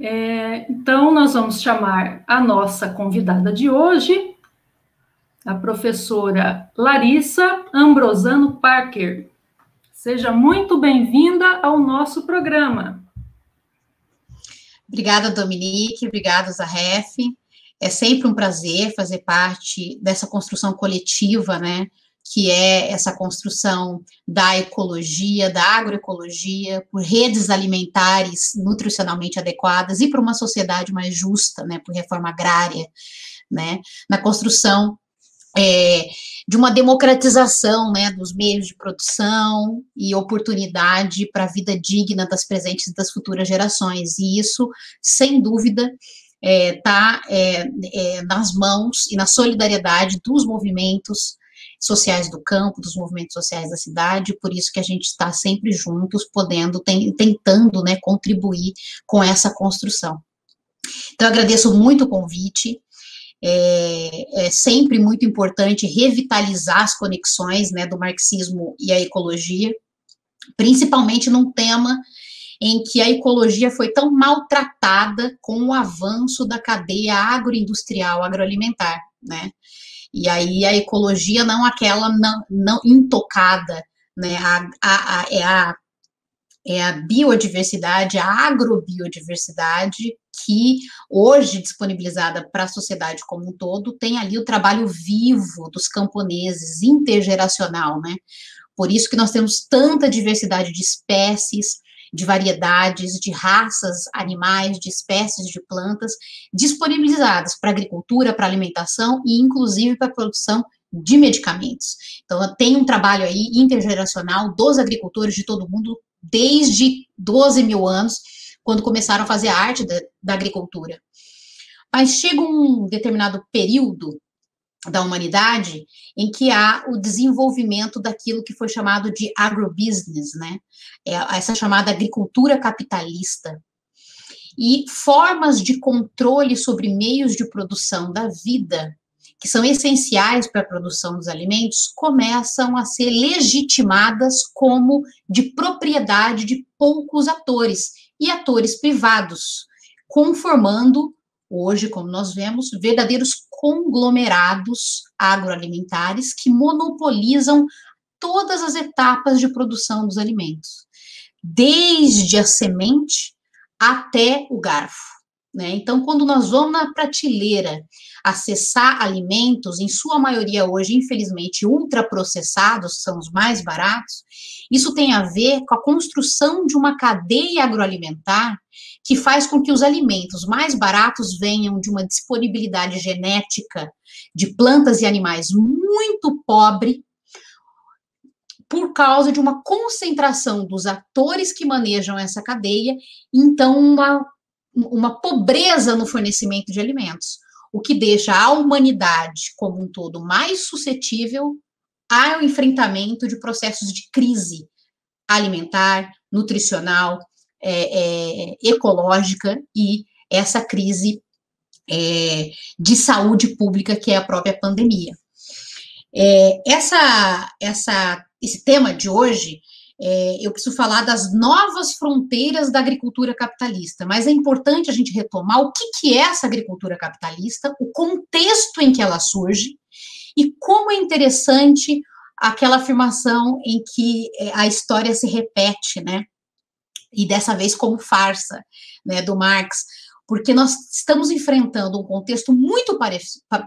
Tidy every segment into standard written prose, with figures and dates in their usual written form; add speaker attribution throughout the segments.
Speaker 1: Então, nós vamos chamar a nossa convidada de hoje, a professora Larissa Ambrosano Parker. Seja muito bem-vinda ao nosso programa.
Speaker 2: Obrigada, Dominique, obrigada, Zahef. É sempre um prazer fazer parte dessa construção coletiva, né, que é essa construção da ecologia, da agroecologia, por redes alimentares nutricionalmente adequadas e para uma sociedade mais justa, né, por reforma agrária, né, na construção de uma democratização, né, dos meios de produção e oportunidade para a vida digna das presentes e das futuras gerações. E isso, sem dúvida, está nas mãos e na solidariedade dos movimentos sociais do campo, dos movimentos sociais da cidade, por isso que a gente está sempre juntos, tentando, né, contribuir com essa construção. Então, eu agradeço muito o convite. É sempre muito importante revitalizar as conexões, né, do marxismo e a ecologia, principalmente num tema em que a ecologia foi tão maltratada com o avanço da cadeia agroindustrial, agroalimentar, né? E aí a ecologia não aquela não intocada, né? É a biodiversidade, a agrobiodiversidade, que hoje, disponibilizada para a sociedade como um todo, tem ali o trabalho vivo dos camponeses, intergeracional, né? Por isso que nós temos tanta diversidade de espécies, de variedades, de raças animais, de espécies de plantas, disponibilizadas para agricultura, para alimentação e, inclusive, para a produção de medicamentos. Então, tem um trabalho aí intergeracional dos agricultores de todo mundo, desde 12 mil anos, quando começaram a fazer a arte da agricultura. Mas chega um determinado período da humanidade em que há o desenvolvimento daquilo que foi chamado de agrobusiness, né? Essa chamada agricultura capitalista. E formas de controle sobre meios de produção da vida, que são essenciais para a produção dos alimentos, começam a ser legitimadas como de propriedade de poucos atores, e atores privados, conformando, hoje, como nós vemos, verdadeiros conglomerados agroalimentares que monopolizam todas as etapas de produção dos alimentos, desde a semente até o garfo, né? Então, quando nós vamos na prateleira acessar alimentos, em sua maioria hoje, infelizmente, ultraprocessados, são os mais baratos, isso tem a ver com a construção de uma cadeia agroalimentar que faz com que os alimentos mais baratos venham de uma disponibilidade genética de plantas e animais muito pobre, por causa de uma concentração dos atores que manejam essa cadeia, então uma pobreza no fornecimento de alimentos, o que deixa a humanidade como um todo mais suscetível ao enfrentamento de processos de crise alimentar, nutricional, ecológica e essa crise de saúde pública que é a própria pandemia. Esse tema de hoje, eu preciso falar das novas fronteiras da agricultura capitalista, mas é importante a gente retomar o que é essa agricultura capitalista, o contexto em que ela surge e como é interessante aquela afirmação em que a história se repete, né? E dessa vez como farsa, né, do Marx, porque nós estamos enfrentando um contexto muito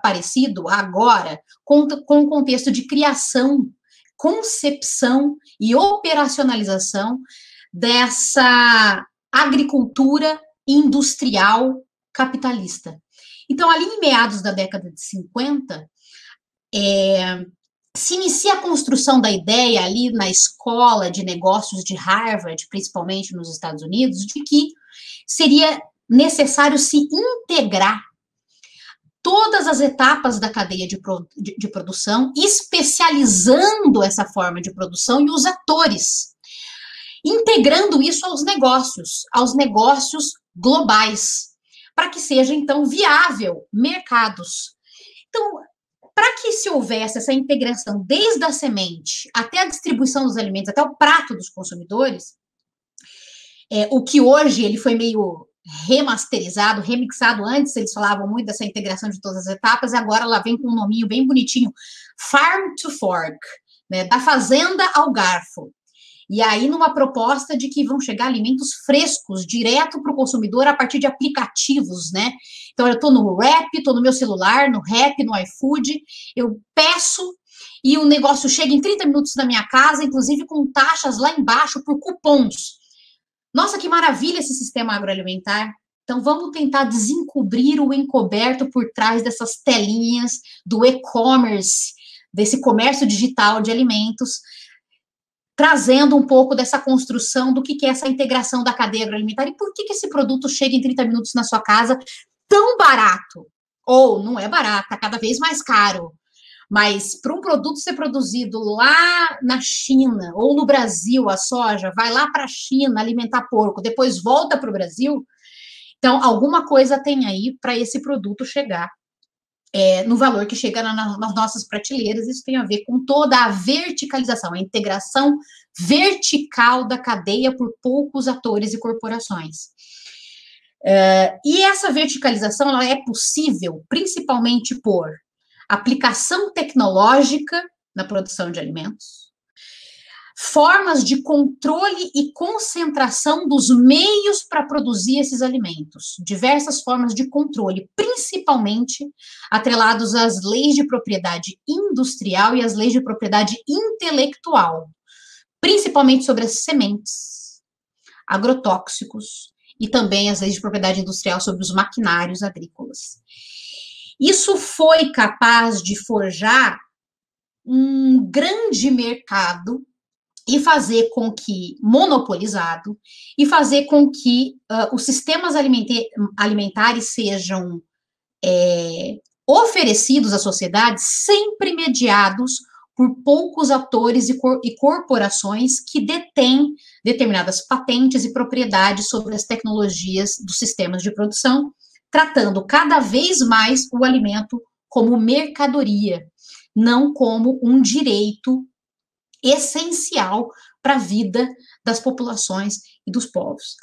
Speaker 2: parecido agora com o contexto de criação, concepção e operacionalização dessa agricultura industrial capitalista. Então, ali em meados da década de 50, se inicia a construção da ideia ali na escola de negócios de Harvard, principalmente nos Estados Unidos, de que seria necessário se integrar todas as etapas da cadeia de produção, especializando essa forma de produção e os atores, integrando isso aos negócios globais, para que seja, então, viável mercados. Então, para que se houvesse essa integração desde a semente até a distribuição dos alimentos, até o prato dos consumidores, o que hoje ele foi meio remasterizado, remixado. Antes eles falavam muito dessa integração de todas as etapas, e agora ela vem com um nominho bem bonitinho, Farm to Fork, né, da fazenda ao garfo. E aí, numa proposta de que vão chegar alimentos frescos direto para o consumidor a partir de aplicativos, né? Então, eu estou no Rappi, estou no meu celular, no Rappi, no iFood, eu peço e o negócio chega em 30 minutos na minha casa, inclusive com taxas lá embaixo por cupons. Nossa, que maravilha esse sistema agroalimentar. Então, vamos tentar desencobrir o encoberto por trás dessas telinhas do e-commerce, desse comércio digital de alimentos, trazendo um pouco dessa construção do que é essa integração da cadeia agroalimentar e por que esse produto chega em 30 minutos na sua casa tão barato. Ou não é barato, está cada vez mais caro. Mas para um produto ser produzido lá na China ou no Brasil, a soja vai lá para a China alimentar porco, depois volta para o Brasil, então alguma coisa tem aí para esse produto chegar no valor que chega nas nossas prateleiras. Isso tem a ver com toda a verticalização, a integração vertical da cadeia por poucos atores e corporações. E essa verticalização ela é possível principalmente por aplicação tecnológica na produção de alimentos, formas de controle e concentração dos meios para produzir esses alimentos, diversas formas de controle, principalmente atrelados às leis de propriedade industrial e às leis de propriedade intelectual, principalmente sobre as sementes, agrotóxicos e também as leis de propriedade industrial sobre os maquinários agrícolas. Isso foi capaz de forjar um grande mercado e fazer com que, monopolizado, e fazer com que os sistemas alimentares sejam oferecidos à sociedade sempre mediados por poucos atores e corporações que detêm determinadas patentes e propriedades sobre as tecnologias dos sistemas de produção, tratando cada vez mais o alimento como mercadoria, não como um direito essencial para a vida das populações e dos povos.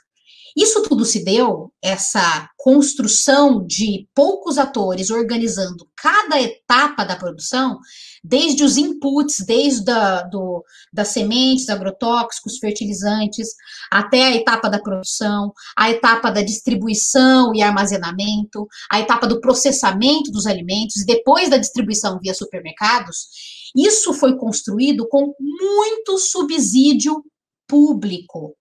Speaker 2: Isso tudo se deu, essa construção de poucos atores organizando cada etapa da produção, desde os inputs, desde das sementes, agrotóxicos, fertilizantes, até a etapa da produção, a etapa da distribuição e armazenamento, a etapa do processamento dos alimentos, e depois da distribuição via supermercados. Isso foi construído com muito subsídio público.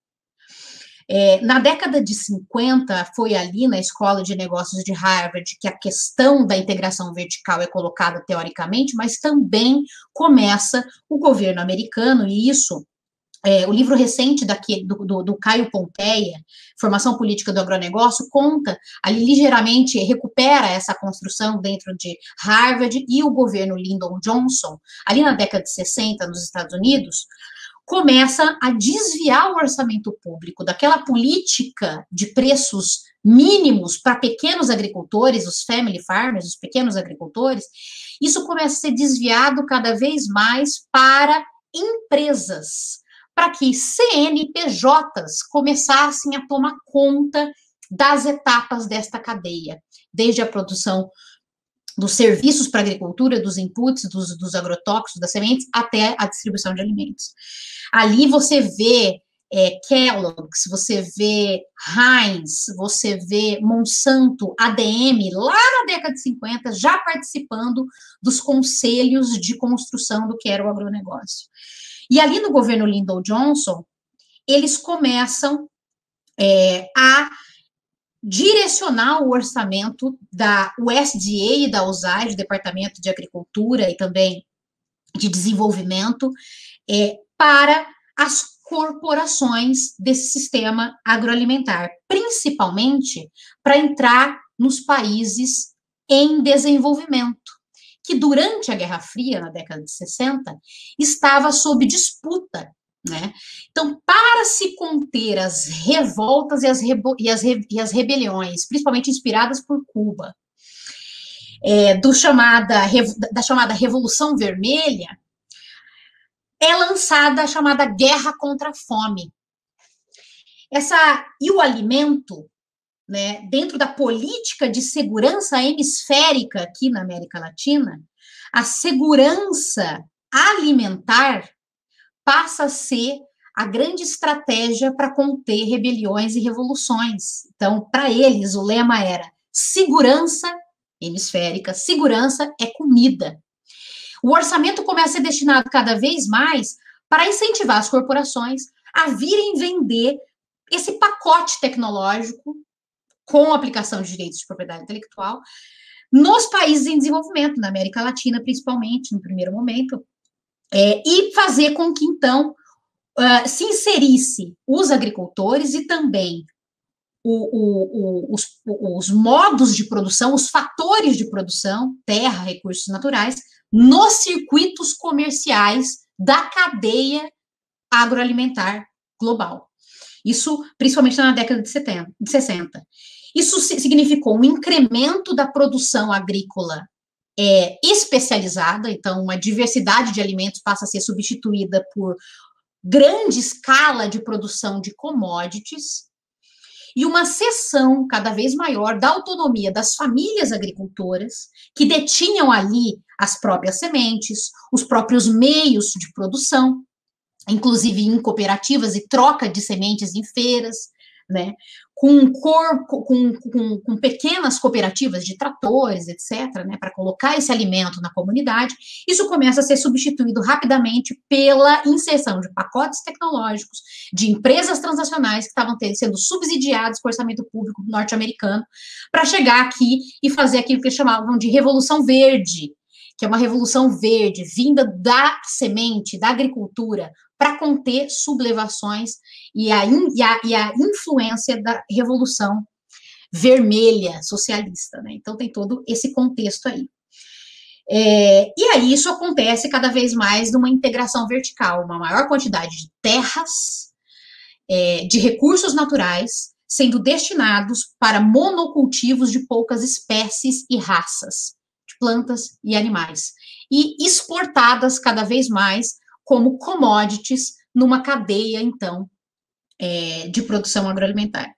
Speaker 2: Na década de 50, foi ali na Escola de Negócios de Harvard que a questão da integração vertical é colocada teoricamente, mas também começa o governo americano, e isso, o livro recente do Caio Pompeia, Formação Política do Agronegócio, conta, ali ligeiramente recupera essa construção dentro de Harvard, e o governo Lyndon Johnson, ali na década de 60, nos Estados Unidos, começa a desviar o orçamento público daquela política de preços mínimos para pequenos agricultores, os family farmers, os pequenos agricultores. Isso começa a ser desviado cada vez mais para empresas, para que CNPJs começassem a tomar conta das etapas desta cadeia, desde a produção dos serviços para a agricultura, dos inputs, dos agrotóxicos, das sementes, até a distribuição de alimentos. Ali você vê Kellogg's, você vê Heinz, você vê Monsanto, ADM, lá na década de 50, já participando dos conselhos de construção do que era o agronegócio. E ali no governo Lyndon Johnson, eles começam a direcionar o orçamento da USDA e da USAID, Departamento de Agricultura e também de Desenvolvimento, para as corporações desse sistema agroalimentar, principalmente para entrar nos países em desenvolvimento, que durante a Guerra Fria, na década de 60, estava sob disputa, né? Então, para se conter as revoltas e as rebeliões, principalmente inspiradas por Cuba, da chamada Revolução Vermelha, é lançada a chamada Guerra contra a Fome. E o alimento né, dentro da política de segurança hemisférica aqui na América Latina, a segurança alimentar passa a ser a grande estratégia para conter rebeliões e revoluções. Então, para eles, o lema era segurança hemisférica, segurança é comida. O orçamento começa a ser destinado cada vez mais para incentivar as corporações a virem vender esse pacote tecnológico com aplicação de direitos de propriedade intelectual nos países em desenvolvimento, na América Latina, principalmente, no primeiro momento, e fazer com que, então, se inserisse os agricultores e também os modos de produção, os fatores de produção, terra, recursos naturais, nos circuitos comerciais da cadeia agroalimentar global. Isso, principalmente na década de 60. Isso significou um incremento da produção agrícola especializada, então uma diversidade de alimentos passa a ser substituída por grande escala de produção de commodities e uma cessão cada vez maior da autonomia das famílias agricultoras que detinham ali as próprias sementes, os próprios meios de produção, inclusive em cooperativas e troca de sementes em feiras, né, com pequenas cooperativas de tratores, etc., né, para colocar esse alimento na comunidade. Isso começa a ser substituído rapidamente pela inserção de pacotes tecnológicos, de empresas transacionais que estavam sendo subsidiadas com o orçamento público norte-americano, para chegar aqui e fazer aquilo que eles chamavam de revolução verde, que é uma revolução verde vinda da semente, da agricultura, para conter sublevações e a influência da revolução vermelha socialista, né? Então tem todo esse contexto aí. E aí isso acontece cada vez mais numa integração vertical, uma maior quantidade de terras, de recursos naturais, sendo destinados para monocultivos de poucas espécies e raças, de plantas e animais, e exportadas cada vez mais como commodities numa cadeia, então, de produção agroalimentar.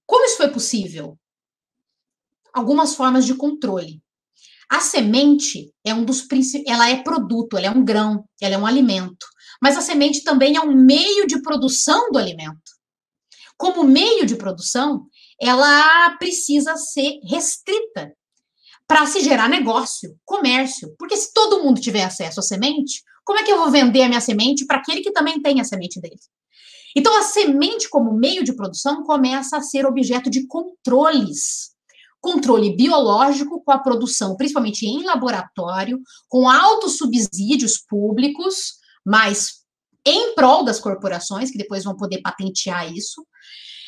Speaker 2: Como isso foi possível? Algumas formas de controle. A semente é ela é produto, ela é um grão, ela é um alimento, mas a semente também é um meio de produção do alimento. Como meio de produção, ela precisa ser restrita para se gerar negócio, comércio. Porque se todo mundo tiver acesso à semente, como é que eu vou vender a minha semente para aquele que também tem a semente dele? Então, a semente como meio de produção começa a ser objeto de controles. Controle biológico com a produção, principalmente em laboratório, com altos subsídios públicos, mas em prol das corporações, que depois vão poder patentear isso.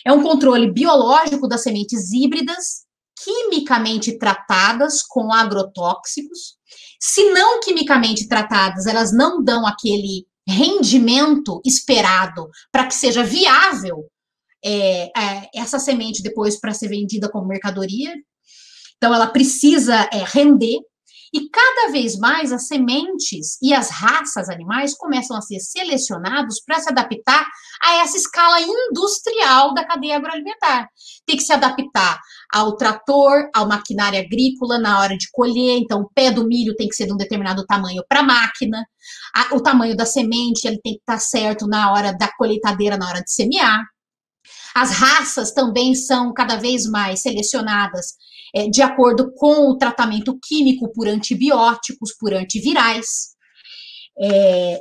Speaker 2: É um controle biológico das sementes híbridas, quimicamente tratadas com agrotóxicos. Se não quimicamente tratadas, elas não dão aquele rendimento esperado para que seja viável essa semente depois para ser vendida como mercadoria. Então, ela precisa render. E cada vez mais as sementes e as raças animais começam a ser selecionados para se adaptar a essa escala industrial da cadeia agroalimentar. Tem que se adaptar ao trator, ao maquinário agrícola na hora de colher. Então, o pé do milho tem que ser de um determinado tamanho para a máquina. O tamanho da semente ele tem que estar certo na hora da colheitadeira, na hora de semear. As raças também são cada vez mais selecionadas de acordo com o tratamento químico por antibióticos, por antivirais.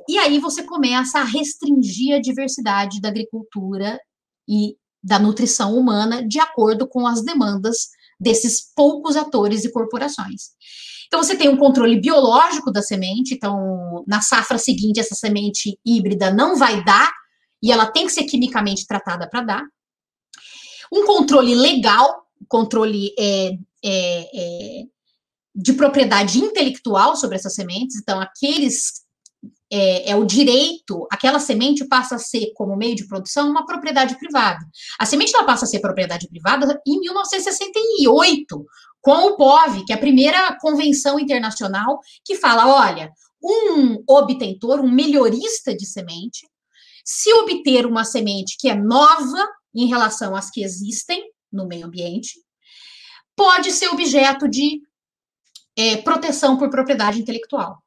Speaker 2: E aí você começa a restringir a diversidade da agricultura e da nutrição humana de acordo com as demandas desses poucos atores e corporações. Então, você tem um controle biológico da semente, então, na safra seguinte, essa semente híbrida não vai dar, e ela tem que ser quimicamente tratada para dar. Um controle legal, controle de propriedade intelectual sobre essas sementes, então o direito, aquela semente passa a ser, como meio de produção, uma propriedade privada. A semente ela passa a ser propriedade privada em 1968, com o POV, que é a primeira convenção internacional que fala, olha, um obtentor, um melhorista de semente, se obter uma semente que é nova, em relação às que existem no meio ambiente, pode ser objeto de proteção por propriedade intelectual.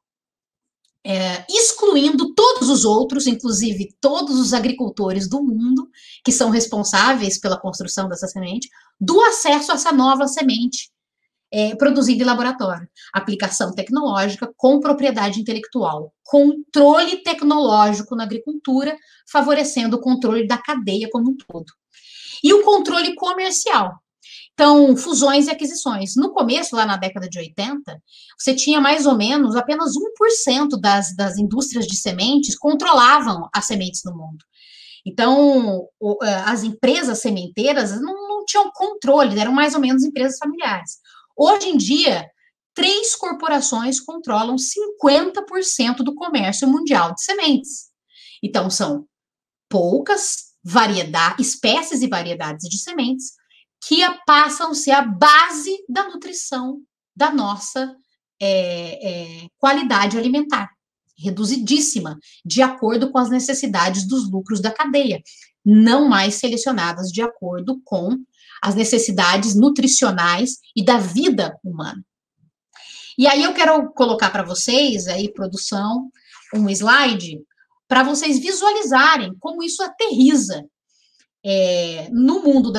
Speaker 2: Excluindo todos os outros, inclusive todos os agricultores do mundo, que são responsáveis pela construção dessa semente, do acesso a essa nova semente produzida em laboratório. Aplicação tecnológica com propriedade intelectual. Controle tecnológico na agricultura, favorecendo o controle da cadeia como um todo. E o controle comercial. Então, fusões e aquisições. No começo, lá na década de 80, você tinha mais ou menos apenas 1% das indústrias de sementes controlavam as sementes no mundo. Então, as empresas sementeiras não tinham controle, eram mais ou menos empresas familiares. Hoje em dia, 3 corporações controlam 50% do comércio mundial de sementes. Então, são poucas espécies e variedades de sementes que passam a ser a base da nutrição da nossa qualidade alimentar, reduzidíssima, de acordo com as necessidades dos lucros da cadeia, não mais selecionadas de acordo com as necessidades nutricionais e da vida humana. E aí eu quero colocar para vocês, aí, produção, um slide, para vocês visualizarem como isso aterriza no mundo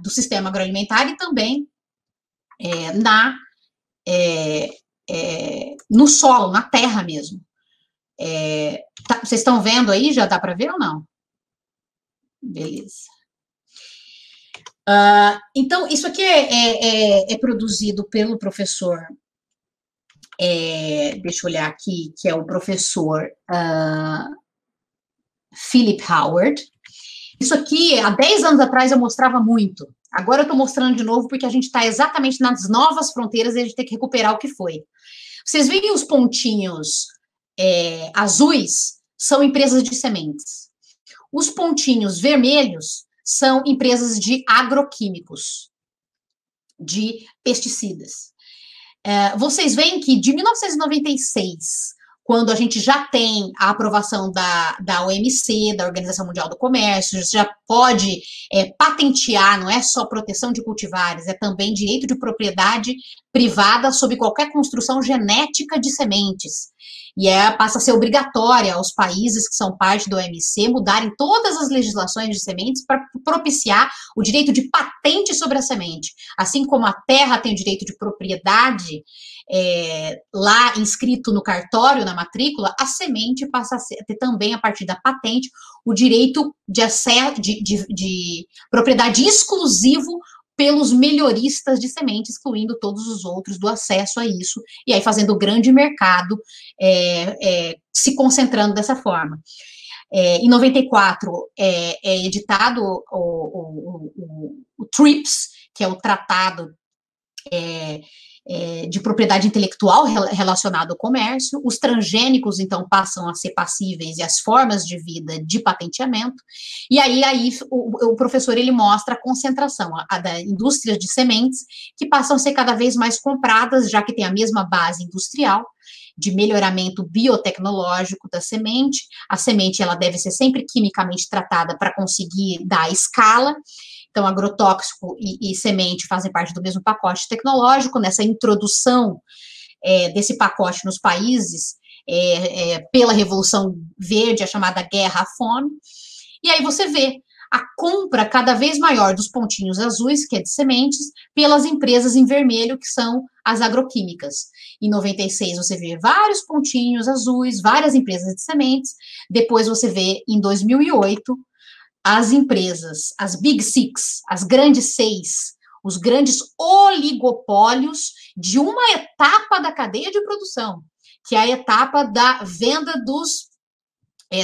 Speaker 2: do sistema agroalimentar e também no solo, na terra mesmo. Vocês estão vendo aí? Já dá para ver ou não? Beleza. Então, isso aqui é produzido pelo professor, deixa eu olhar aqui, que é o professor Philip Howard. Isso aqui, há 10 anos atrás, eu mostrava muito. Agora eu estou mostrando de novo porque a gente está exatamente nas novas fronteiras e a gente tem que recuperar o que foi. Vocês veem os pontinhos azuis? São empresas de sementes. Os pontinhos vermelhos são empresas de agroquímicos, de pesticidas. Vocês veem que de 1996, quando a gente já tem a aprovação da OMC, da Organização Mundial do Comércio, já pode patentear, não é só proteção de cultivares, é também direito de propriedade privada sobre qualquer construção genética de sementes. E passa a ser obrigatória aos países que são parte do OMC mudarem todas as legislações de sementes para propiciar o direito de patente sobre a semente. Assim como a terra tem o direito de propriedade lá inscrito no cartório, na matrícula, a semente passa a ter também, a partir da patente, o direito de propriedade exclusivo pelos melhoristas de semente, excluindo todos os outros do acesso a isso, e aí fazendo o grande mercado se concentrando dessa forma. Em 94, é editado o TRIPS, que é o Tratado de Propriedade Intelectual relacionado ao comércio. Os transgênicos, então, passam a ser passíveis e as formas de vida de patenteamento. E aí o professor, ele mostra a concentração da indústria de sementes, que passam a ser cada vez mais compradas, já que tem a mesma base industrial, de melhoramento biotecnológico da semente. A semente, ela deve ser sempre quimicamente tratada para conseguir dar escala. Então, agrotóxico e semente fazem parte do mesmo pacote tecnológico. Nessa introdução desse pacote nos países, pela Revolução Verde, a chamada Guerra à Fome. E aí você vê a compra cada vez maior dos pontinhos azuis, que é de sementes, pelas empresas em vermelho, que são as agroquímicas. Em 96, você vê vários pontinhos azuis, várias empresas de sementes. Depois você vê, em 2008, as empresas, as Big Six, as grandes 6, os grandes oligopólios de uma etapa da cadeia de produção, que é a etapa da venda dos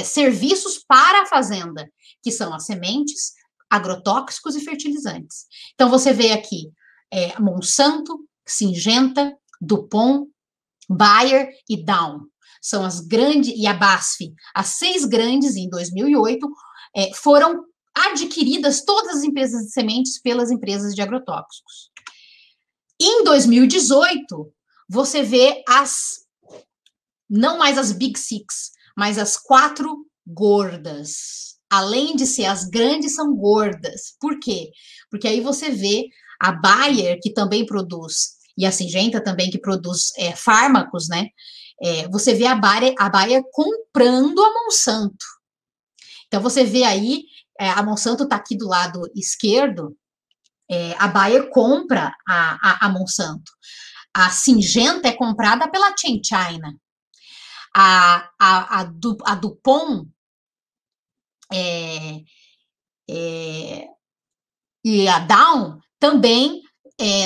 Speaker 2: serviços para a fazenda, que são as sementes, agrotóxicos e fertilizantes. Então, você vê aqui Monsanto, Syngenta, DuPont, Bayer e Dow. São as grandes, e a BASF, as 6 grandes, em 2008, foram adquiridas todas as empresas de sementes pelas empresas de agrotóxicos. Em 2018, você vê não mais as Big Six, mas as 4 gordas, além de ser as grandes, são gordas. Por quê? Porque aí você vê a Bayer, que também produz, e a Syngenta também, que produz fármacos, né? Você vê a Bayer comprando a Monsanto. Então, você vê aí, a Monsanto está aqui do lado esquerdo, a Bayer compra a Monsanto. A Syngenta é comprada pela ChenChina. A DuPont e a Dow também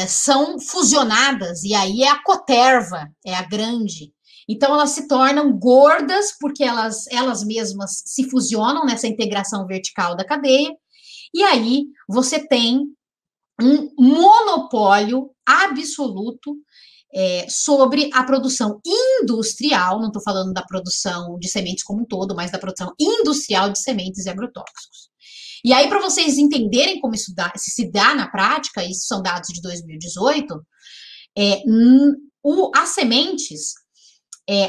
Speaker 2: são fusionadas, e aí a Coterva é a grande. Então, elas se tornam gordas porque elas mesmas se fusionam nessa integração vertical da cadeia, e aí você tem um monopólio absoluto sobre a produção industrial, não estou falando da produção de sementes como um todo, mas da produção industrial de sementes e agrotóxicos. E aí, para vocês entenderem como isso se dá na prática, isso são dados de 2018, as sementes,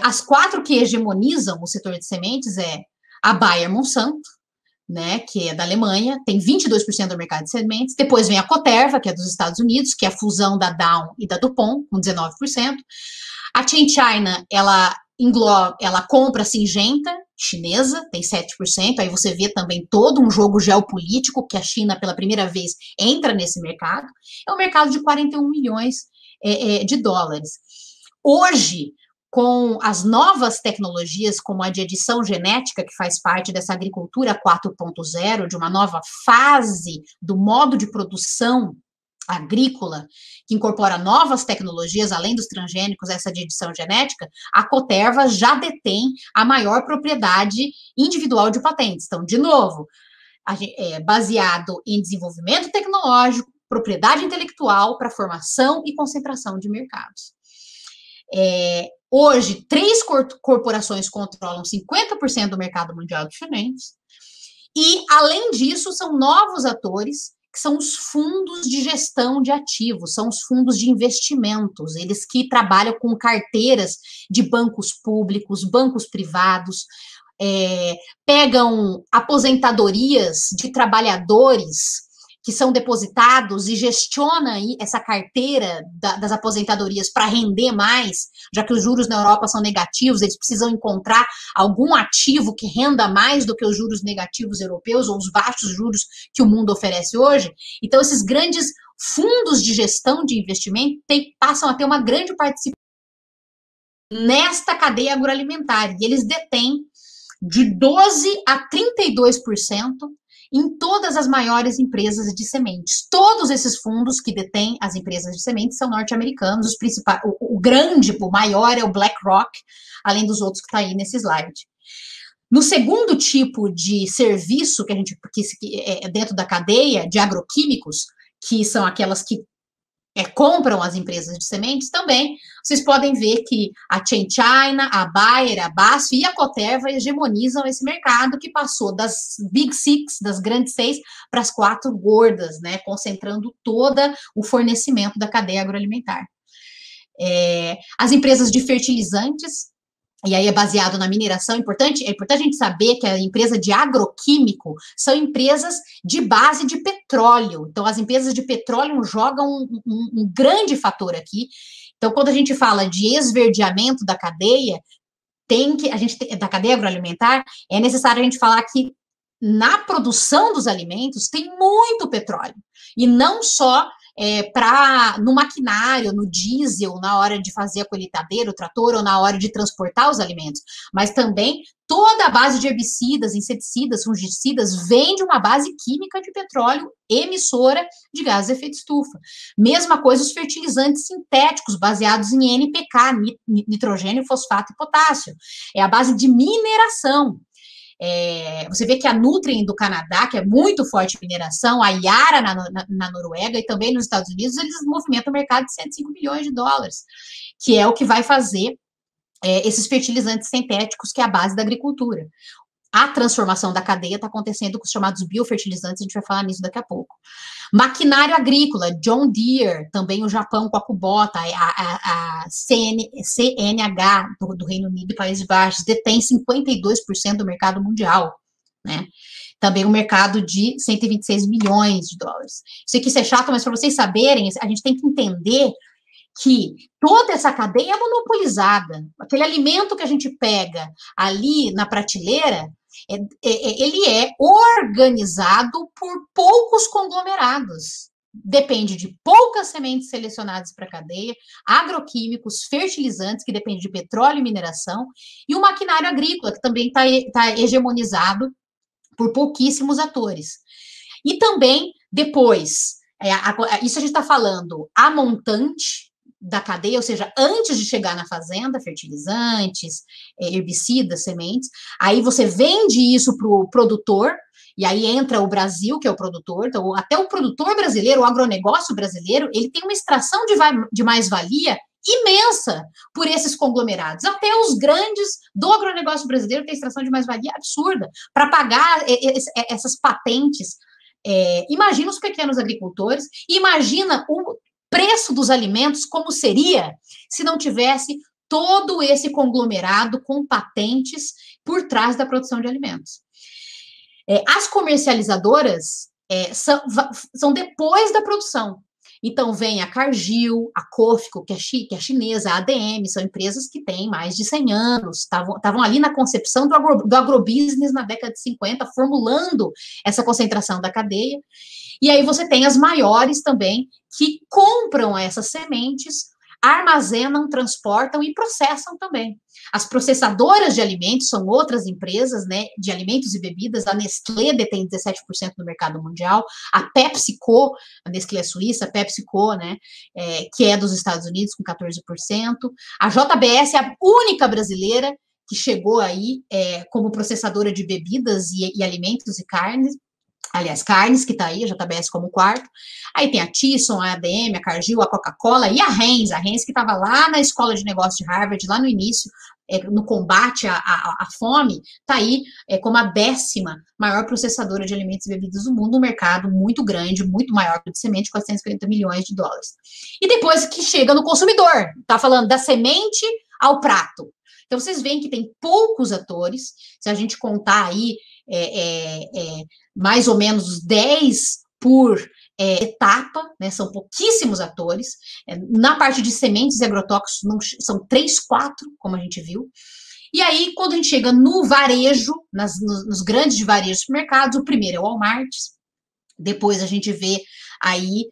Speaker 2: as 4 que hegemonizam o setor de sementes a Bayer Monsanto, né, que é da Alemanha, tem 22% do mercado de sementes. Depois vem a Coterva, que é dos Estados Unidos, que é a fusão da Dow e da DuPont, com 19%. A ChenChina, ela compra a Syngenta, chinesa, tem 7%. Aí você vê também todo um jogo geopolítico que a China, pela primeira vez, entra nesse mercado. É um mercado de 41 milhões de dólares. Hoje, com as novas tecnologias, como a de edição genética, que faz parte dessa agricultura 4.0, de uma nova fase do modo de produção agrícola, que incorpora novas tecnologias, além dos transgênicos, essa de edição genética, a Coterva já detém a maior propriedade individual de patentes. Então, de novo, baseado em desenvolvimento tecnológico, propriedade intelectual para formação e concentração de mercados. Hoje, 3 corporações controlam 50% do mercado mundial de sementes, e, além disso, são novos atores, que são os fundos de gestão de ativos, são os fundos de investimentos, eles que trabalham com carteiras de bancos públicos, bancos privados, pegam aposentadorias de trabalhadores que são depositados e gestiona essa carteira das aposentadorias para render mais, já que os juros na Europa são negativos, eles precisam encontrar algum ativo que renda mais do que os juros negativos europeus ou os baixos juros que o mundo oferece hoje. Então, esses grandes fundos de gestão de investimento passam a ter uma grande participação nesta cadeia agroalimentar, e eles detêm de 12% a 32% em todas as maiores empresas de sementes. Todos esses fundos que detêm as empresas de sementes são norte-americanos, os principais, o maior é o BlackRock, além dos outros que está aí nesse slide. No segundo tipo de serviço que é dentro da cadeia de agroquímicos, que são aquelas que compram as empresas de sementes, também vocês podem ver que a ChenChina, a Bayer, a BASF e a Coterva hegemonizam esse mercado, que passou das Big Six, das grandes 6, para as 4 gordas, né, concentrando todo o fornecimento da cadeia agroalimentar. As empresas de fertilizantes, e aí é baseado na mineração, é importante a gente saber que a empresa de agroquímico são empresas de base de petróleo. Então, as empresas de petróleo jogam um grande fator aqui. Então, quando a gente fala de esverdeamento da cadeia, da cadeia agroalimentar, é necessário a gente falar que na produção dos alimentos tem muito petróleo. E não só no maquinário, no diesel, na hora de fazer a colheitadeira, o trator, ou na hora de transportar os alimentos, mas também toda a base de herbicidas, inseticidas, fungicidas, vem de uma base química de petróleo emissora de gases de efeito estufa. Mesma coisa os fertilizantes sintéticos, baseados em NPK, nitrogênio, fosfato e potássio. É a base de mineração. Você vê que a Nutrien do Canadá, que é muito forte em mineração, a Yara na Noruega e também nos Estados Unidos, eles movimentam o mercado de 105 bilhões de dólares, que é o que vai fazer esses fertilizantes sintéticos, que é a base da agricultura. A transformação da cadeia está acontecendo com os chamados biofertilizantes, a gente vai falar nisso daqui a pouco. Maquinário agrícola, John Deere, também o Japão com a Kubota, a CNH do Reino Unido e Países Baixos, detém 52% do mercado mundial, né? também um mercado de 126 milhões de dólares. Sei que isso é chato, mas para vocês saberem, a gente tem que entender que toda essa cadeia é monopolizada. Aquele alimento que a gente pega ali na prateleira, ele é organizado por poucos conglomerados. Depende de poucas sementes selecionadas para a cadeia, agroquímicos, fertilizantes, que depende de petróleo e mineração, e o maquinário agrícola, que também está hegemonizado por pouquíssimos atores. E também, depois, isso a gente está falando a montante da cadeia, ou seja, antes de chegar na fazenda, fertilizantes, herbicidas, sementes, aí você vende isso para o produtor, e aí entra o Brasil, que é o produtor, então até o produtor brasileiro, o agronegócio brasileiro, ele tem uma extração de mais-valia imensa por esses conglomerados. Até os grandes do agronegócio brasileiro têm extração de mais-valia absurda para pagar essas patentes. Imagina os pequenos agricultores, imagina o preço dos alimentos como seria se não tivesse todo esse conglomerado com patentes por trás da produção de alimentos. As comercializadoras são depois da produção. Então, vem a Cargill, a Cofco, que é chinesa, a ADM, são empresas que têm mais de 100 anos, estavam ali na concepção do agrobusiness na década de 50, formulando essa concentração da cadeia. E aí você tem as maiores também, que compram essas sementes, armazenam, transportam e processam também. As processadoras de alimentos são outras empresas, né, de alimentos e bebidas. A Nestlé detém 17% do mercado mundial, a PepsiCo, a Nestlé suíça, a PepsiCo, né, que é dos Estados Unidos, com 14%. A JBS é a única brasileira que chegou aí como processadora de bebidas e alimentos e carnes. Aliás, carnes, que está aí, a JBS como quarto. Aí tem a Tyson, a ADM, a Cargill, a Coca-Cola e a Heinz que estava lá na escola de negócios de Harvard, lá no início, no combate à fome, está aí como a 10ª maior processadora de alimentos e bebidas do mundo, um mercado muito grande, muito maior que o de semente, 450 milhões de dólares. E depois que chega no consumidor, está falando da semente ao prato. Então, vocês veem que tem poucos atores, se a gente contar aí mais ou menos 10 por etapa, né, são pouquíssimos atores. Na parte de sementes e agrotóxicos, são 3, 4, como a gente viu. E aí, quando a gente chega no varejo, nos grandes varejo supermercados, o primeiro é o Walmart, depois a gente vê aí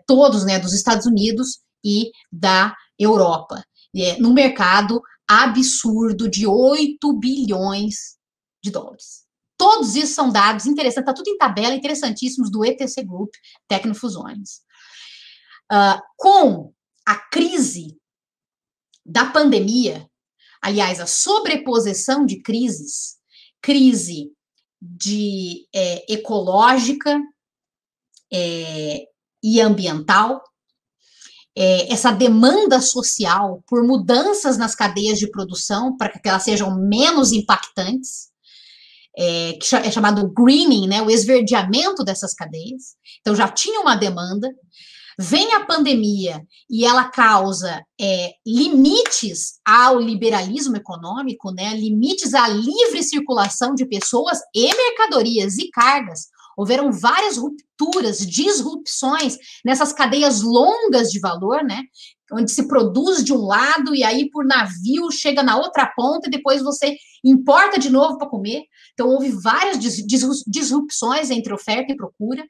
Speaker 2: todos, né, dos Estados Unidos e da Europa, num mercado absurdo de 8 bilhões de dólares. Todos isso são dados interessantes, está tudo em tabela, interessantíssimos, do ETC Group, Tecnofusiones. Com a crise da pandemia, aliás, a sobreposição de crises, crise ecológica e ambiental, essa demanda social por mudanças nas cadeias de produção para que elas sejam menos impactantes, que é chamado greening, né, o esverdeamento dessas cadeias. Então, já tinha uma demanda, vem a pandemia e ela causa limites ao liberalismo econômico, né, limites à livre circulação de pessoas e mercadorias e cargas. Houveram várias rupturas, disrupções nessas cadeias longas de valor, né, onde se produz de um lado e aí por navio chega na outra ponta e depois você importa de novo para comer. Então, houve várias disrupções entre oferta e procura.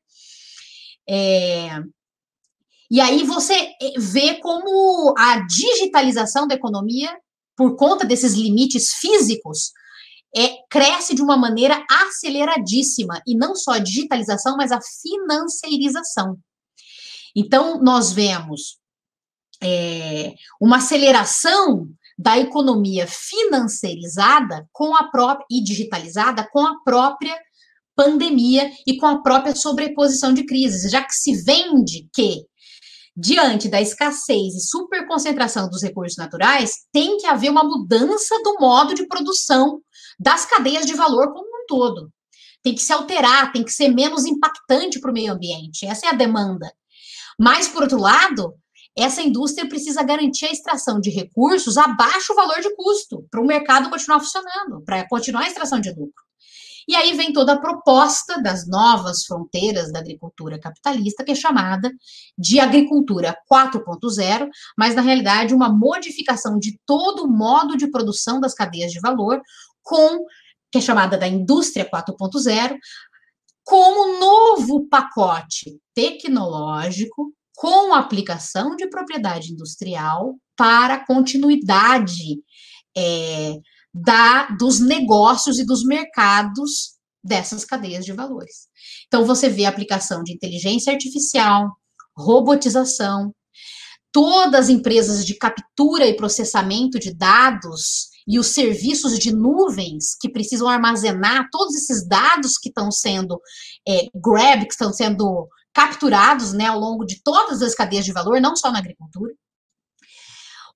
Speaker 2: E aí você vê como a digitalização da economia, por conta desses limites físicos, cresce de uma maneira aceleradíssima. E não só a digitalização, mas a financeirização. Então, nós vemos uma aceleração da economia financeirizada e digitalizada com a própria pandemia e com a própria sobreposição de crises, já que se vende que, diante da escassez e superconcentração dos recursos naturais, tem que haver uma mudança do modo de produção das cadeias de valor como um todo. Tem que se alterar, tem que ser menos impactante para o meio ambiente. Essa é a demanda. Mas, por outro lado, essa indústria precisa garantir a extração de recursos abaixo do valor de custo, para o mercado continuar funcionando, para continuar a extração de lucro. E aí vem toda a proposta das novas fronteiras da agricultura capitalista, que é chamada de agricultura 4.0, mas na realidade uma modificação de todo o modo de produção das cadeias de valor, que é chamada da indústria 4.0, como novo pacote tecnológico com aplicação de propriedade industrial para a continuidade dos negócios e dos mercados dessas cadeias de valores. Então, você vê a aplicação de inteligência artificial, robotização, todas as empresas de captura e processamento de dados e os serviços de nuvens que precisam armazenar todos esses dados que estão sendo que estão sendo capturados, né, ao longo de todas as cadeias de valor, não só na agricultura.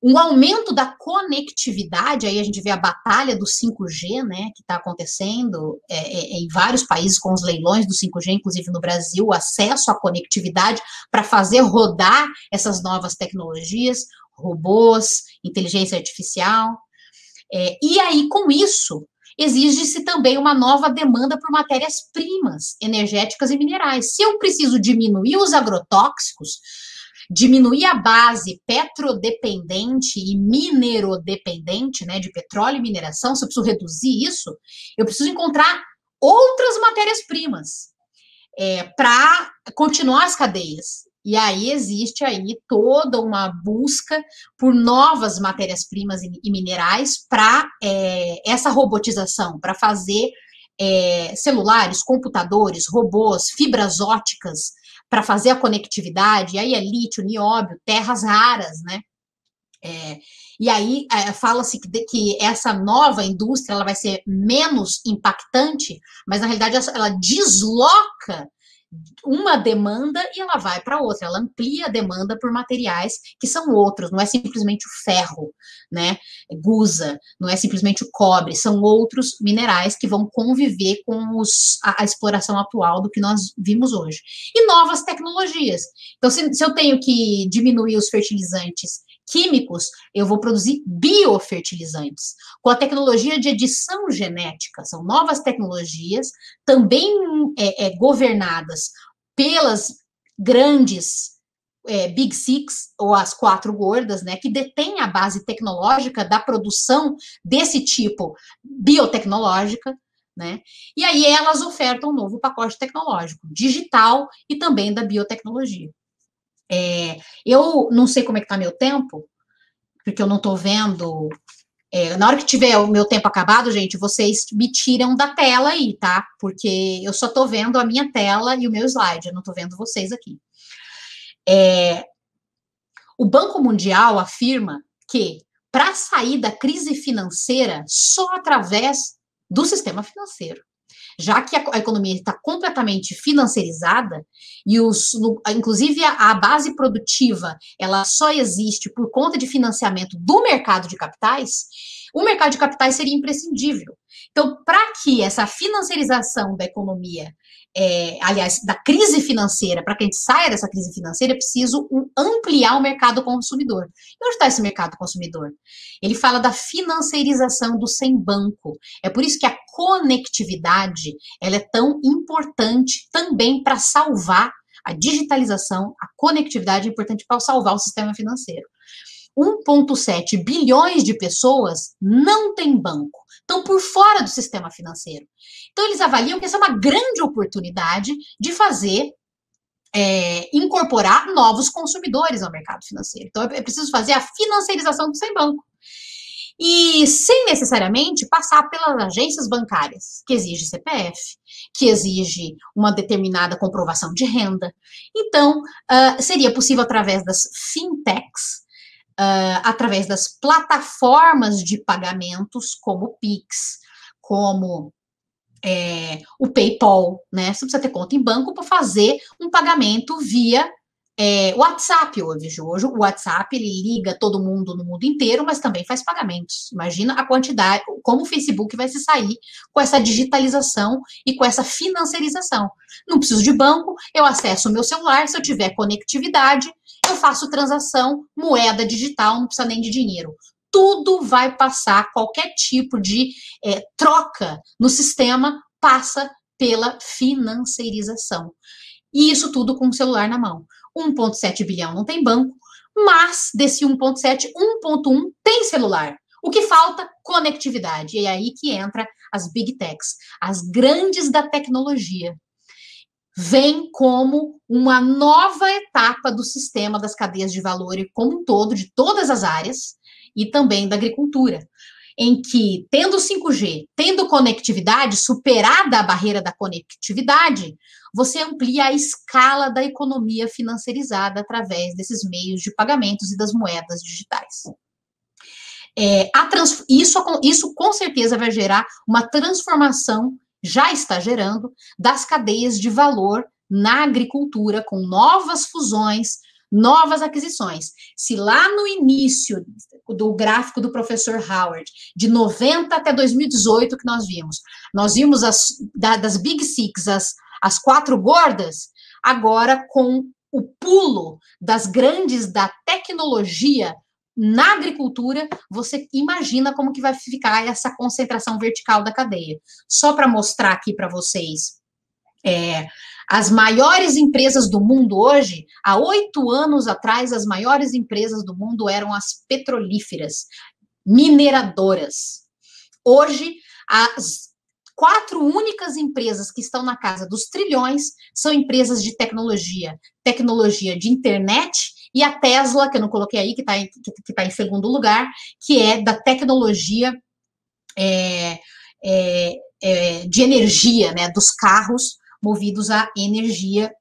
Speaker 2: Um aumento da conectividade, aí a gente vê a batalha do 5G, né, que está acontecendo em vários países com os leilões do 5G, inclusive no Brasil, o acesso à conectividade para fazer rodar essas novas tecnologias, robôs, inteligência artificial. E aí, com isso, exige-se também uma nova demanda por matérias-primas energéticas e minerais. Se eu preciso diminuir os agrotóxicos, diminuir a base petrodependente e minerodependente, né, de petróleo e mineração, se eu preciso reduzir isso, eu preciso encontrar outras matérias-primas para continuar as cadeias. E aí existe aí toda uma busca por novas matérias-primas e minerais para essa robotização, para fazer celulares, computadores, robôs, fibras óticas, para fazer a conectividade, e aí é lítio, nióbio, terras raras, né? E aí fala-se que essa nova indústria ela vai ser menos impactante, mas na realidade ela desloca uma demanda e ela vai para outra, ela amplia a demanda por materiais que são outros, não é simplesmente o ferro, né, gusa, não é simplesmente o cobre, são outros minerais que vão conviver com a exploração atual do que nós vimos hoje. E novas tecnologias. Então, se eu tenho que diminuir os fertilizantes químicos, eu vou produzir biofertilizantes, com a tecnologia de edição genética, são novas tecnologias, também governadas pelas grandes Big Six, ou as 4 gordas, né, que detêm a base tecnológica da produção desse tipo biotecnológica, né, e aí elas ofertam um novo pacote tecnológico, digital e também da biotecnologia. Eu não sei como é que está meu tempo, porque eu não estou vendo. Na hora que tiver o meu tempo acabado, gente, vocês me tiram da tela aí, tá? Porque eu só estou vendo a minha tela e o meu slide, eu não estou vendo vocês aqui. O Banco Mundial afirma que para sair da crise financeira só através do sistema financeiro. Já que a economia está completamente financiarizada e inclusive a base produtiva ela só existe por conta de financiamento do mercado de capitais, o mercado de capitais seria imprescindível. Então, para que essa financiarização da economia, aliás, da crise financeira, para que a gente saia dessa crise financeira, é preciso ampliar o mercado consumidor. E onde está esse mercado consumidor? Ele fala da financiarização do sem banco. É por isso que a conectividade ela é tão importante também para salvar a digitalização, a conectividade é importante para salvar o sistema financeiro. 1,7 bilhões de pessoas não têm banco, estão por fora do sistema financeiro. Então, eles avaliam que essa é uma grande oportunidade de fazer, incorporar novos consumidores ao mercado financeiro. Então, é preciso fazer a financiarização do sem banco. E sem necessariamente passar pelas agências bancárias, que exige CPF, que exige uma determinada comprovação de renda. Então, seria possível através das fintechs, através das plataformas de pagamentos, como o Pix, como o PayPal, né? Você precisa ter conta em banco para fazer um pagamento via WhatsApp hoje. Hoje o WhatsApp ele liga todo mundo no mundo inteiro, mas também faz pagamentos. Imagina a quantidade, como o Facebook vai se sair com essa digitalização e com essa financiarização. Não preciso de banco, eu acesso o meu celular, se eu tiver conectividade, eu faço transação, moeda digital, não precisa nem de dinheiro. Tudo vai passar, qualquer tipo de troca no sistema passa pela financeirização. E isso tudo com o celular na mão. 1,7 bilhão não tem banco, mas desse 1,7, 1,1 tem celular. O que falta? Conectividade. E é aí que entra as big techs, as grandes da tecnologia. Vem como uma nova etapa do sistema das cadeias de valor como um todo, de todas as áreas, e também da agricultura, em que, tendo 5G, tendo conectividade, superada a barreira da conectividade, você amplia a escala da economia financeirizada através desses meios de pagamentos e das moedas digitais. Isso com certeza vai gerar uma transformação, já está gerando, das cadeias de valor na agricultura, com novas fusões, novas aquisições. Se lá no início do gráfico do professor Howard, de 90 até 2018 que nós vimos das Big Six, as quatro gordas, agora com o pulo das grandes da tecnologia na agricultura, você imagina como que vai ficar essa concentração vertical da cadeia. Só para mostrar aqui para vocês, as maiores empresas do mundo hoje, há 8 anos atrás, as maiores empresas do mundo eram as petrolíferas, mineradoras. Hoje, as 4 únicas empresas que estão na casa dos trilhões são empresas de tecnologia de internet, e a Tesla, que eu não coloquei aí, que está em segundo lugar, que é da tecnologia de energia, né, dos carros movidos a energia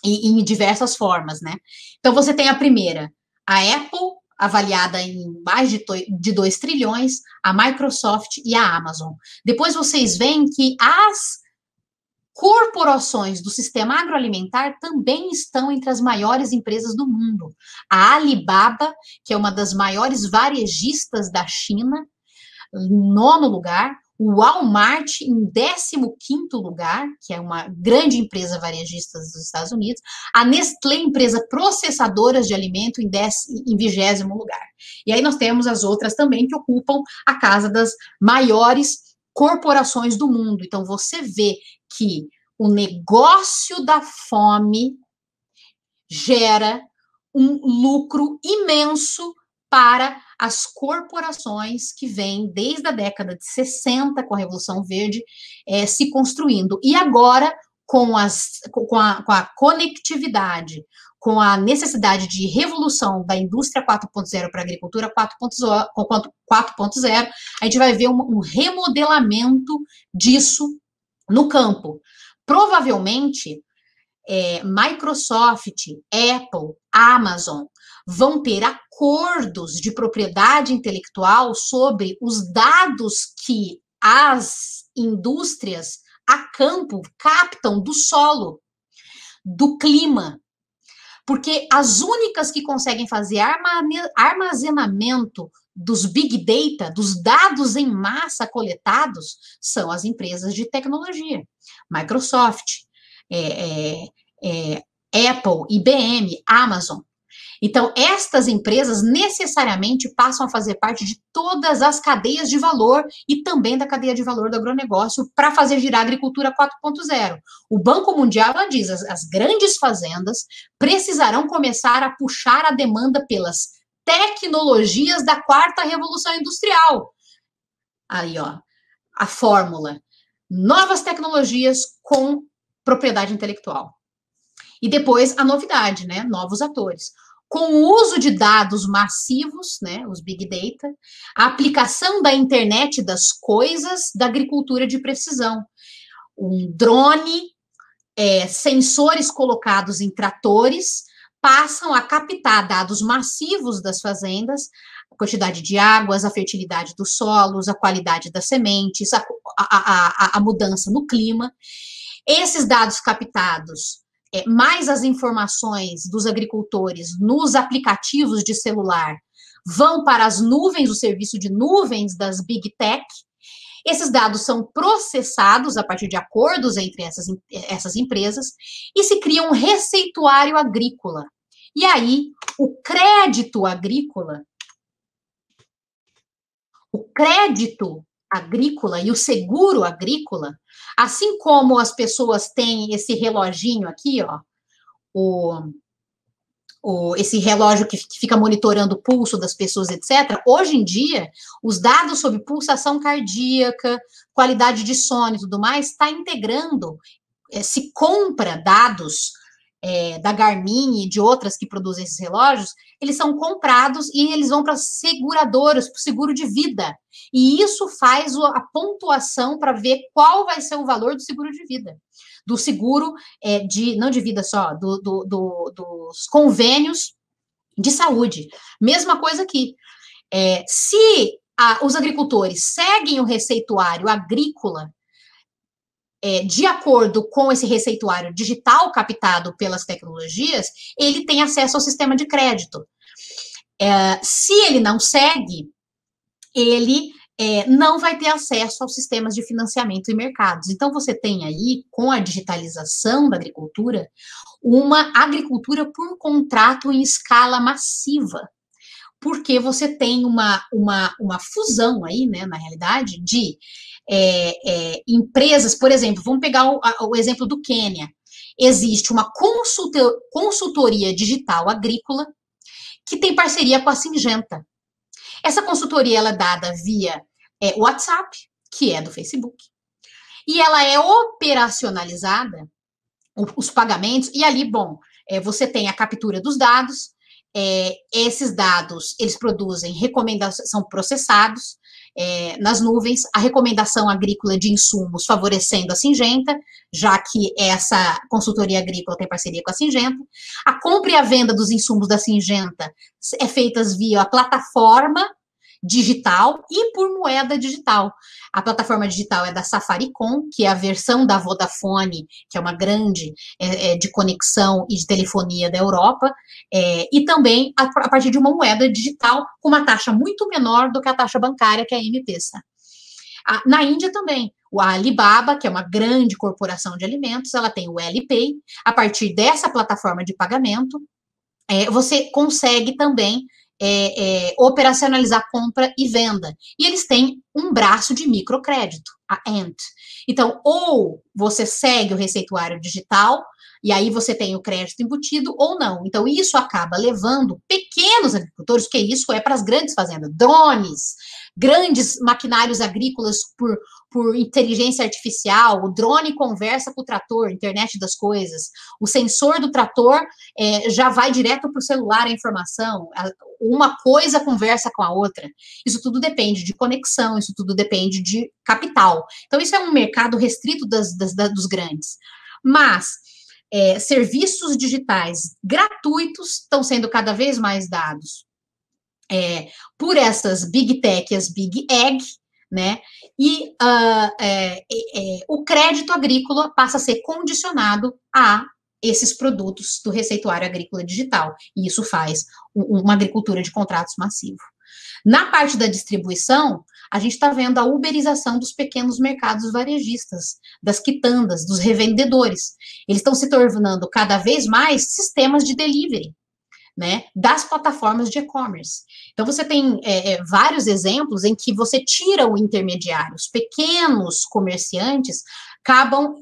Speaker 2: em diversas formas, né? Então, você tem a primeira, a Apple, avaliada em mais de 2 trilhões, a Microsoft e a Amazon. Depois vocês veem que as corporações do sistema agroalimentar também estão entre as maiores empresas do mundo. A Alibaba, que é uma das maiores varejistas da China, em 9º lugar. O Walmart, em 15º lugar, que é uma grande empresa varejista dos Estados Unidos. A Nestlé, empresa processadora de alimento, em 20º lugar. E aí nós temos as outras também que ocupam a casa das maiores corporações do mundo. Então, você vê que o negócio da fome gera um lucro imenso para as corporações que vêm desde a década de 60, com a Revolução Verde, se construindo. E agora, com a conectividade, com a necessidade de revolução da indústria 4.0 para a agricultura 4.0, a gente vai ver um remodelamento disso no campo. Provavelmente, Microsoft, Apple, Amazon vão ter acordos de propriedade intelectual sobre os dados que as indústrias a campo captam do solo, do clima, porque as únicas que conseguem fazer armazenamento dos big data, dos dados em massa coletados, são as empresas de tecnologia. Microsoft, Apple, IBM, Amazon. Então, estas empresas necessariamente passam a fazer parte de todas as cadeias de valor e também da cadeia de valor do agronegócio para fazer girar a agricultura 4.0. O Banco Mundial diz, as grandes fazendas precisarão começar a puxar a demanda pelas tecnologias da 4ª Revolução Industrial. Aí, ó, a fórmula. Novas tecnologias com propriedade intelectual. E depois a novidade, né? Novos atores. Com o uso de dados massivos, né, os Big Data, a aplicação da internet das coisas, da agricultura de precisão. Um drone, sensores colocados em tratores, passam a captar dados massivos das fazendas, a quantidade de águas, a fertilidade dos solos, a qualidade das sementes, a mudança no clima. Esses dados captados, mais as informações dos agricultores nos aplicativos de celular, vão para as nuvens, o serviço de nuvens das Big Tech. Esses dados são processados a partir de acordos entre essas empresas e se cria um receituário agrícola. E aí, o crédito agrícola, o crédito agrícola e o seguro agrícola, assim como as pessoas têm esse reloginho aqui, ó, esse relógio que fica monitorando o pulso das pessoas, etc. Hoje em dia, os dados sobre pulsação cardíaca, qualidade de sono e tudo mais, está integrando, se compra dados da Garmin e de outras que produzem esses relógios, eles são comprados e eles vão para seguradoras, para o seguro de vida. E isso faz a pontuação para ver qual vai ser o valor do seguro de vida. Do seguro, não de vida só, dos convênios de saúde. Mesma coisa aqui. Se os agricultores seguem o receituário agrícola, de acordo com esse receituário digital captado pelas tecnologias, ele tem acesso ao sistema de crédito. Se ele não segue, ele não vai ter acesso aos sistemas de financiamento e mercados. Então, você tem aí, com a digitalização da agricultura, uma agricultura por contrato em escala massiva, porque você tem uma fusão aí, né, na realidade, de empresas, por exemplo, vamos pegar o exemplo do Quênia. Existe uma consultoria digital agrícola que tem parceria com a Syngenta. Essa consultoria ela é dada via WhatsApp, que é do Facebook, e ela é operacionalizada, os pagamentos, e ali, você tem a captura dos dados, esses dados, eles produzem recomendações, são processados nas nuvens, a recomendação agrícola de insumos favorecendo a Syngenta, já que essa consultoria agrícola tem parceria com a Syngenta, a compra e a venda dos insumos da Syngenta é feitas via a plataforma digital e por moeda digital. A plataforma digital é da Safaricom, que é a versão da Vodafone, que é uma grande de conexão e de telefonia da Europa, e também a partir de uma moeda digital com uma taxa muito menor do que a taxa bancária, que é a M-Pesa. Na Índia também, a Alibaba, que é uma grande corporação de alimentos, ela tem o Alipay. A partir dessa plataforma de pagamento, você consegue também operacionalizar compra e venda. E eles têm um braço de microcrédito, a Ant. Então, ou você segue o receituário digital, e aí você tem o crédito embutido, ou não. Então, isso acaba levando pequenos agricultores, porque isso é para as grandes fazendas, drones, grandes maquinários agrícolas por inteligência artificial, o drone conversa com o trator, internet das coisas, o sensor do trator já vai direto para o celular a informação, uma coisa conversa com a outra. Isso tudo depende de conexão, isso tudo depende de capital. Então, isso é um mercado restrito dos grandes. Mas serviços digitais gratuitos estão sendo cada vez mais dados por essas big tech, as big ag, né? E o crédito agrícola passa a ser condicionado a esses produtos do receituário agrícola digital. E isso faz uma agricultura de contratos massivo. Na parte da distribuição, a gente está vendo a uberização dos pequenos mercados varejistas, das quitandas, dos revendedores. Eles estão se tornando cada vez mais sistemas de delivery, né, das plataformas de e-commerce. Então, você tem vários exemplos em que você tira o intermediário, os pequenos comerciantes acabam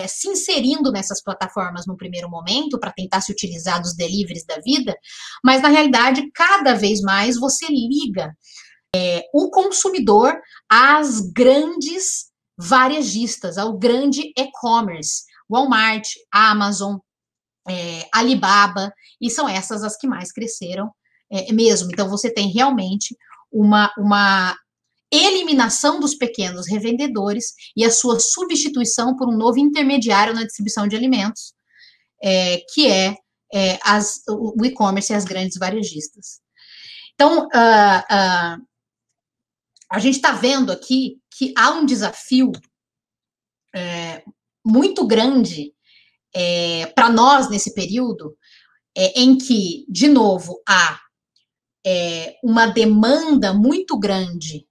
Speaker 2: se inserindo nessas plataformas no primeiro momento para tentar se utilizar dos deliveries da vida, mas, na realidade, cada vez mais você liga o consumidor às grandes varejistas, ao grande e-commerce, Walmart, Amazon, Alibaba, e são essas as que mais cresceram mesmo. Então, você tem realmente uma eliminação dos pequenos revendedores e a sua substituição por um novo intermediário na distribuição de alimentos, que o e-commerce e as grandes varejistas. Então, a gente está vendo aqui que há um desafio muito grande para nós nesse período, em que, de novo, há uma demanda muito grande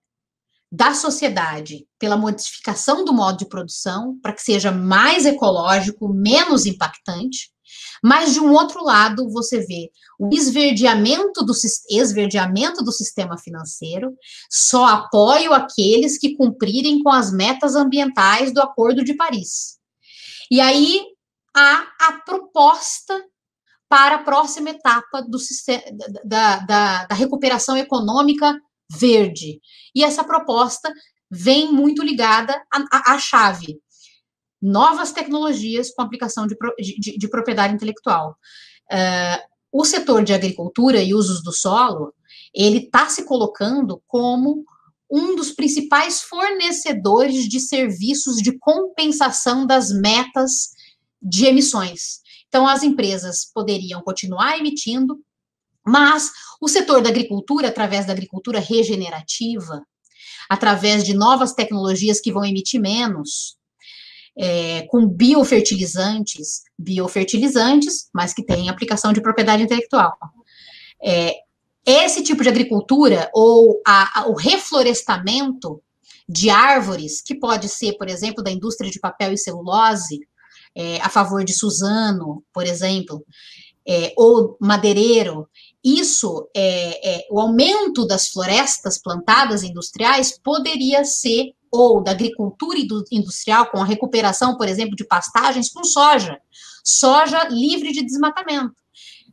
Speaker 2: da sociedade pela modificação do modo de produção, para que seja mais ecológico, menos impactante, Mas, de um outro lado, você vê o esverdeamento do sistema financeiro, só apoio aqueles que cumprirem com as metas ambientais do Acordo de Paris. E aí, há a proposta para a próxima etapa da recuperação econômica verde. E essa proposta vem muito ligada à chave: novas tecnologias com aplicação de propriedade intelectual. O setor de agricultura e usos do solo, ele está se colocando como um dos principais fornecedores de serviços de compensação das metas de emissões. Então, as empresas poderiam continuar emitindo, mas o setor da agricultura, através da agricultura regenerativa, através de novas tecnologias que vão emitir menos, com biofertilizantes, mas que têm aplicação de propriedade intelectual. Esse tipo de agricultura, ou o reflorestamento de árvores, que pode ser, por exemplo, da indústria de papel e celulose, a favor de Suzano, por exemplo, ou madeireiro, isso, o aumento das florestas plantadas industriais poderia ser, ou da agricultura industrial, com a recuperação, por exemplo, de pastagens com soja livre de desmatamento.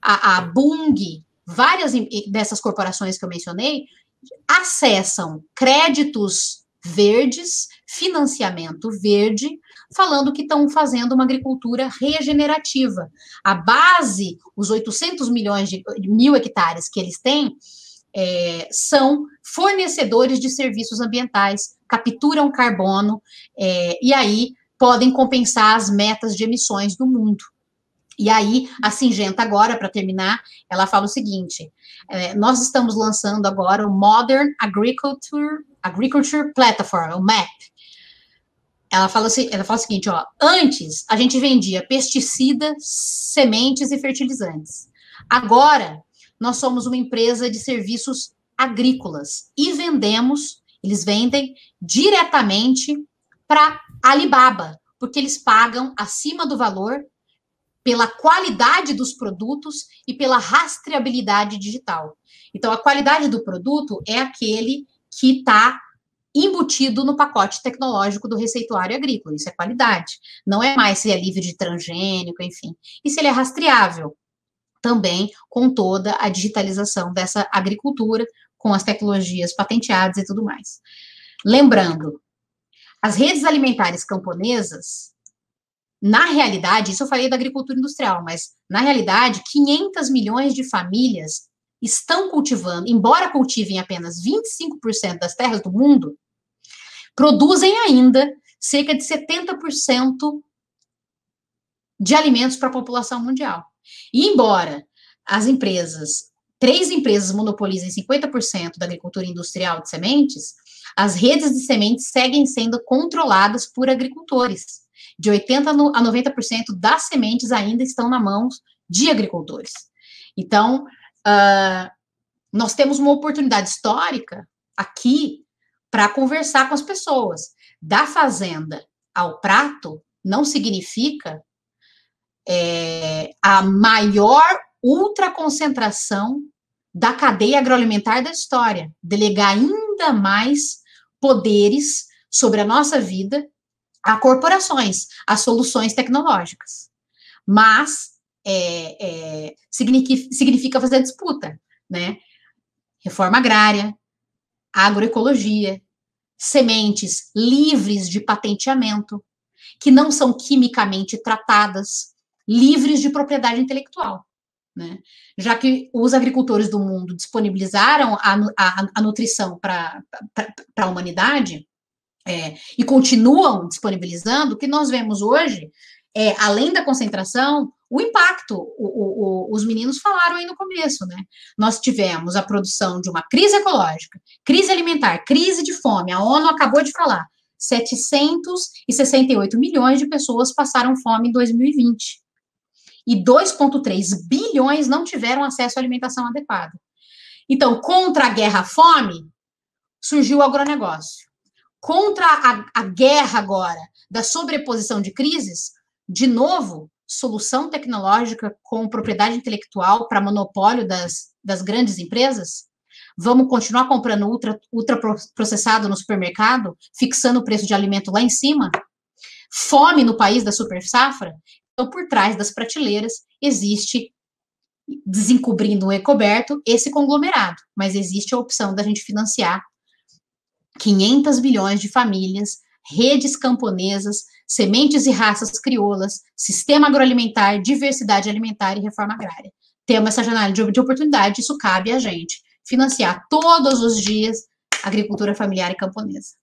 Speaker 2: A Bunge, várias dessas corporações que eu mencionei, acessam créditos verdes, financiamento verde, falando que estão fazendo uma agricultura regenerativa. A base, os 800 milhões de mil hectares que eles têm, são fornecedores de serviços ambientais, capturam carbono, e aí podem compensar as metas de emissões do mundo. E aí, a Syngenta agora, para terminar, ela fala o seguinte: nós estamos lançando agora o Modern Agriculture Platform, o MAP. Ela fala o seguinte, antes a gente vendia pesticidas, sementes e fertilizantes. Agora, nós somos uma empresa de serviços agrícolas e eles vendem diretamente para Alibaba, porque eles pagam acima do valor pela qualidade dos produtos e pela rastreabilidade digital. Então, a qualidade do produto é aquele que está embutido no pacote tecnológico do receituário agrícola. Isso é qualidade. Não é mais se é livre de transgênico, enfim. E se ele é rastreável, também com toda a digitalização dessa agricultura, com as tecnologias patenteadas e tudo mais. Lembrando, as redes alimentares camponesas, na realidade, isso eu falei da agricultura industrial, mas, na realidade, 500 milhões de famílias estão cultivando, embora cultivem apenas 25% das terras do mundo, produzem ainda cerca de 70% de alimentos para a população mundial. E embora três empresas monopolizem 50% da agricultura industrial de sementes, as redes de sementes seguem sendo controladas por agricultores. De 80% a 90% das sementes ainda estão nas mãos de agricultores. Então, nós temos uma oportunidade histórica aqui para conversar com as pessoas. Da fazenda ao prato não significa a maior ultraconcentração da cadeia agroalimentar da história. Delegar ainda mais poderes sobre a nossa vida a corporações, a soluções tecnológicas. Mas significa fazer disputa, né? Reforma agrária, agroecologia, sementes livres de patenteamento, que não são quimicamente tratadas, livres de propriedade intelectual, né? Já que os agricultores do mundo disponibilizaram a nutrição para a humanidade, e continuam disponibilizando, o que nós vemos hoje, além da concentração, o impacto. Os meninos falaram aí no começo, né? Nós tivemos a produção de uma crise ecológica, crise alimentar, crise de fome. A ONU acabou de falar, 768 milhões de pessoas passaram fome em 2020. E 2,3 bilhões não tiveram acesso à alimentação adequada. Então, contra a guerra à fome, surgiu o agronegócio. Contra a guerra agora da sobreposição de crises, de novo, solução tecnológica com propriedade intelectual para monopólio das grandes empresas? Vamos continuar comprando ultraprocessado no supermercado, fixando o preço de alimento lá em cima? Fome no país da super safra? Então, por trás das prateleiras, existe, desencobrindo um encoberto, esse conglomerado. Mas existe a opção da gente financiar 500 bilhões de famílias, redes camponesas, sementes e raças crioulas, sistema agroalimentar, diversidade alimentar e reforma agrária. Temos essa janela de oportunidade, isso cabe a gente financiar todos os dias agricultura familiar e camponesa.